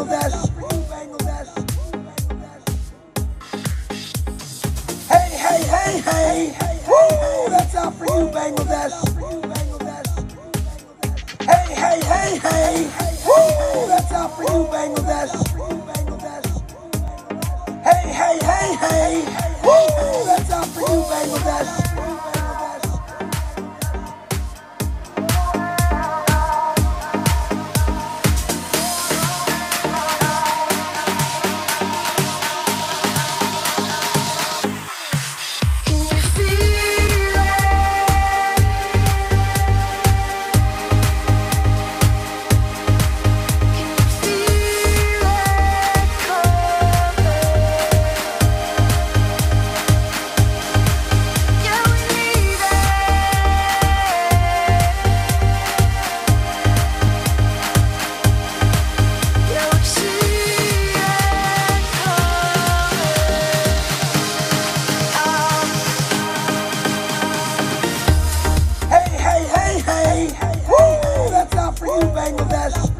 Bangladesh. Hey, hey, hey, hey. Woo, that's out for you, Bangladesh. Hey, hey, hey, hey. Woo, that's out for you, Bangladesh. Hey, hey, hey, hey. Woo, that's out for you, Bangladesh. Hey, hey, hey, hey. Woo, that's out for you, Bangladesh.